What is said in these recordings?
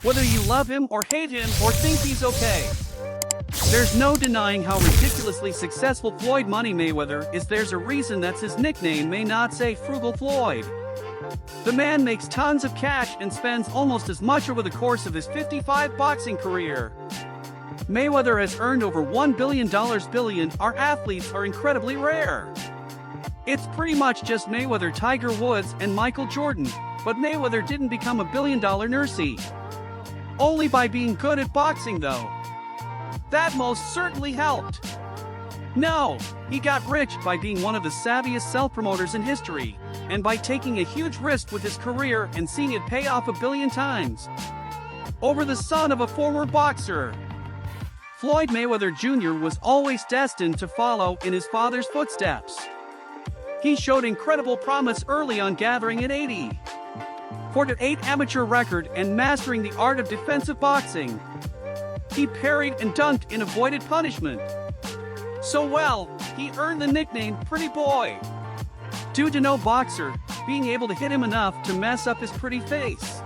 Whether you love him or hate him or think he's okay, there's no denying how ridiculously successful Floyd Money Mayweather is. There's a reason that's his nickname may not say Frugal Floyd. The man makes tons of cash and spends almost as much over the course of his 55 boxing career. Mayweather has earned over $1 billion. Our athletes are incredibly rare. It's pretty much just Mayweather, Tiger Woods, and Michael Jordan, but Mayweather didn't become a billion-dollar nursey. Only by being good at boxing, though. That most certainly helped. No, he got rich by being one of the savviest self-promoters in history, and by taking a huge risk with his career and seeing it pay off 1 billion times. Over the son of a former boxer. Floyd Mayweather Jr. was always destined to follow in his father's footsteps. He showed incredible promise early on, gathering an 84-8 amateur record and mastering the art of defensive boxing. He parried and dunked and avoided punishment. So well, he earned the nickname Pretty Boy. Due to no boxer being able to hit him enough to mess up his pretty face.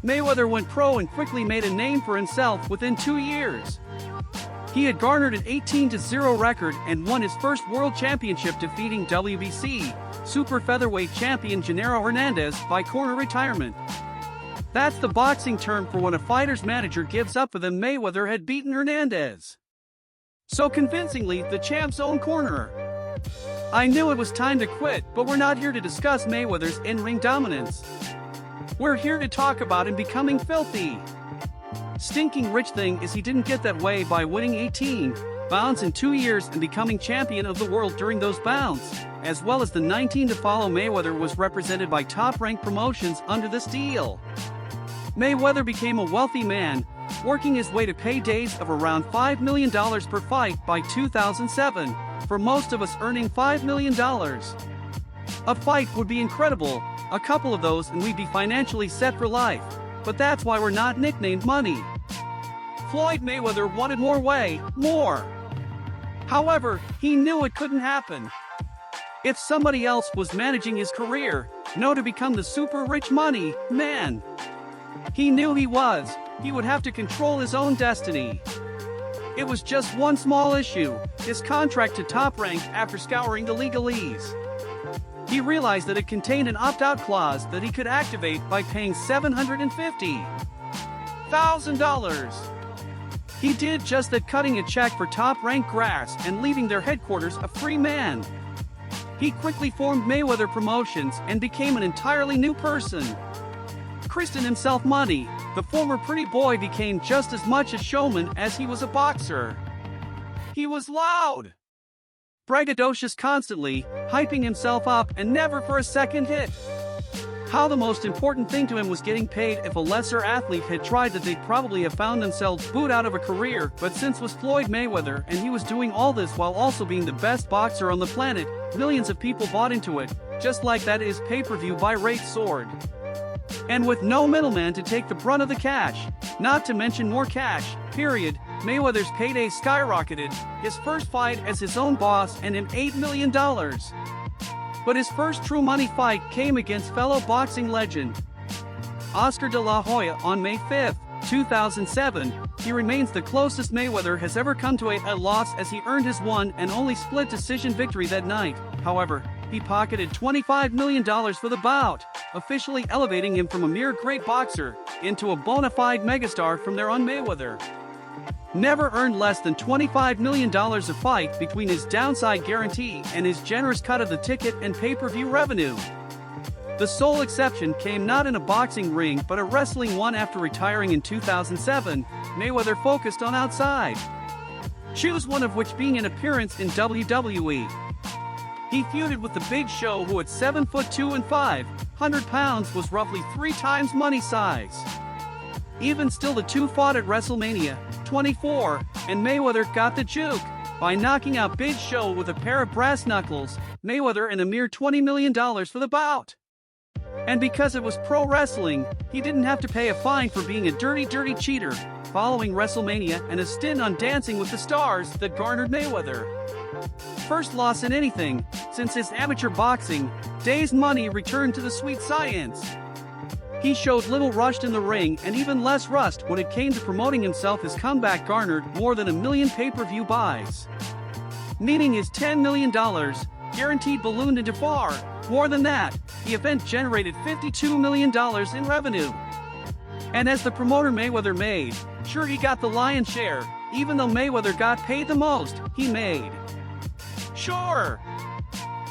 Mayweather went pro and quickly made a name for himself within 2 years. He had garnered an 18-0 record and won his first world championship, defeating WBC super featherweight champion Gennaro Hernandez by corner retirement. That's the boxing term for when a fighter's manager gives up for them. Mayweather had beaten Hernandez so convincingly, the champ's own corner. I knew it was time to quit, but we're not here to discuss Mayweather's in-ring dominance. We're here to talk about him becoming filthy. Stinking rich. Thing is, he didn't get that way by winning 18 bouts in 2 years and becoming champion of the world during those bouts, as well as the 19 to follow. Mayweather was represented by top-ranked promotions under this deal. Mayweather became a wealthy man, working his way to paydays of around $5 million per fight by 2007, for most of us earning $5 million. A fight would be incredible, a couple of those and we'd be financially set for life, but that's why we're not nicknamed Money. Floyd Mayweather wanted more. However, he knew it couldn't happen. If somebody else was managing his career, to become the super rich money man, he knew he would have to control his own destiny. It was just one small issue: his contract to Top Rank. After scouring the legalese, he realized that it contained an opt-out clause that he could activate by paying $750,000. He did just that, cutting a check for Top Rank grass and leaving their headquarters a free man. He quickly formed Mayweather Promotions and became an entirely new person. Christened himself Money, the former Pretty Boy became just as much a showman as he was a boxer. He was loud, braggadocious, constantly hyping himself up and never for a second hit. How the most important thing to him was getting paid. If a lesser athlete had tried that, they'd probably have found themselves booed out of a career, but since was Floyd Mayweather and he was doing all this while also being the best boxer on the planet, millions of people bought into it. Just like that, his pay-per-view buy rate soared. And with no middleman to take the brunt of the cash, not to mention more cash, period, Mayweather's payday skyrocketed, his first fight as his own boss and him $8 million. But his first true money fight came against fellow boxing legend Oscar de la Hoya on May 5, 2007. He remains the closest Mayweather has ever come to a loss, as he earned his one and only split decision victory that night. However, he pocketed $25 million for the bout, officially elevating him from a mere great boxer into a bona fide megastar from there on. Mayweather never earned less than $25 million a fight between his downside guarantee and his generous cut of the ticket and pay-per-view revenue. The sole exception came not in a boxing ring but a wrestling one. After retiring in 2007, Mayweather focused on outside shoes, one of which being an appearance in WWE. He feuded with the Big Show, who at 7'2" and 500 pounds was roughly 3 times Money size. Even still, the two fought at WrestleMania 24, and Mayweather got the juke by knocking out Big Show with a pair of brass knuckles. Mayweather and a mere $20 million for the bout. And because it was pro wrestling, he didn't have to pay a fine for being a dirty cheater. Following WrestleMania and a stint on Dancing with the Stars, that garnered Mayweather first loss in anything since his amateur boxing days. Money returned to the sweet science. He showed little rust in the ring and even less rust when it came to promoting himself. His comeback garnered more than 1 million pay-per-view buys, meaning his $10 million guaranteed ballooned into far more than that. The event generated $52 million in revenue. And as the promoter, Mayweather made sure he got the lion's share. Even though Mayweather got paid the most, he made sure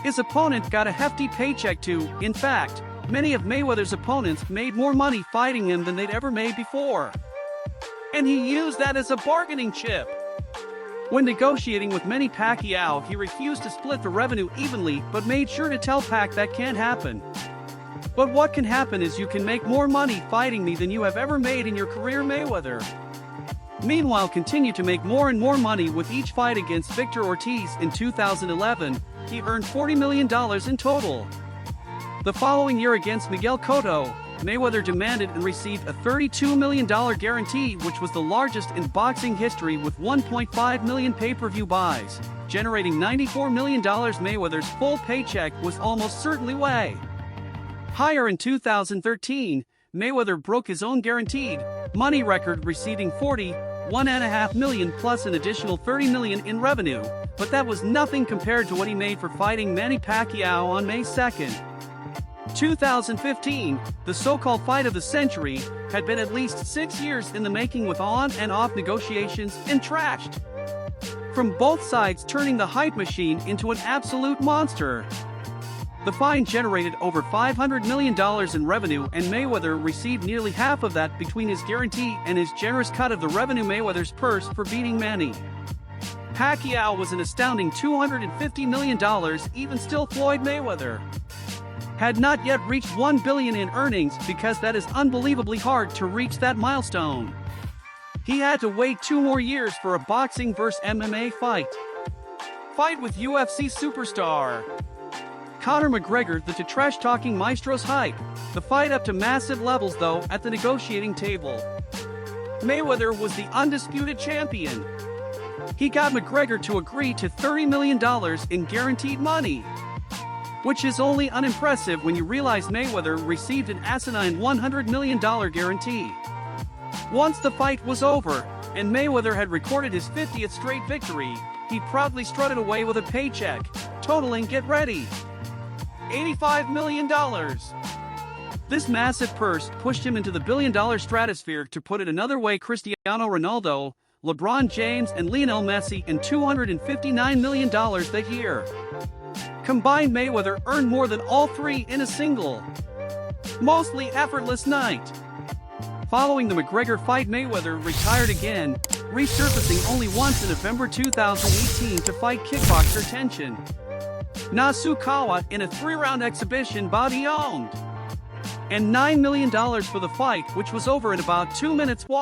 his opponent got a hefty paycheck too. In fact, many of Mayweather's opponents made more money fighting him than they'd ever made before. And he used that as a bargaining chip. When negotiating with Manny Pacquiao, he refused to split the revenue evenly, but made sure to tell Pac that can't happen. But what can happen is you can make more money fighting me than you have ever made in your career, Mayweather. Meanwhile, continue to make more and more money with each fight against Victor Ortiz. In 2011, he earned $40 million in total. The following year against Miguel Cotto, Mayweather demanded and received a $32 million guarantee, which was the largest in boxing history, with 1.5 million pay-per-view buys, generating $94 million. Mayweather's full paycheck was almost certainly way higher. In 2013, Mayweather broke his own guaranteed money record, receiving $41.5 million plus an additional $30 million in revenue, but that was nothing compared to what he made for fighting Manny Pacquiao on May 2nd. 2015, the so-called fight of the century, had been at least 6 years in the making, with on and off negotiations and trashed from both sides, turning the hype machine into an absolute monster. The fight generated over $500 million in revenue, and Mayweather received nearly half of that between his guarantee and his generous cut of the revenue. Mayweather's purse for beating Manny Pacquiao was an astounding $250 million. Even still, Floyd Mayweather had not yet reached $1 billion in earnings, because that is unbelievably hard to reach that milestone. He had to wait 2 more years for a boxing vs. MMA fight with UFC superstar Conor McGregor, the trash-talking maestro's hype the fight up to massive levels. Though at the negotiating table, Mayweather was the undisputed champion. He got McGregor to agree to $30 million in guaranteed money, which is only unimpressive when you realize Mayweather received an asinine $100 million guarantee. Once the fight was over, and Mayweather had recorded his 50th straight victory, he proudly strutted away with a paycheck totaling, get ready, $85 million. This massive purse pushed him into the billion-dollar stratosphere. To put it another way, Cristiano Ronaldo, LeBron James, and Lionel Messi earned $259 million that year. Combined, Mayweather earned more than all three in a single, mostly effortless night. Following the McGregor fight, Mayweather retired again, resurfacing only once in November 2018 to fight kickboxer Tenshin Nasukawa in a 3-round exhibition bout he owned, and $9 million for the fight, which was over in about 2 minutes.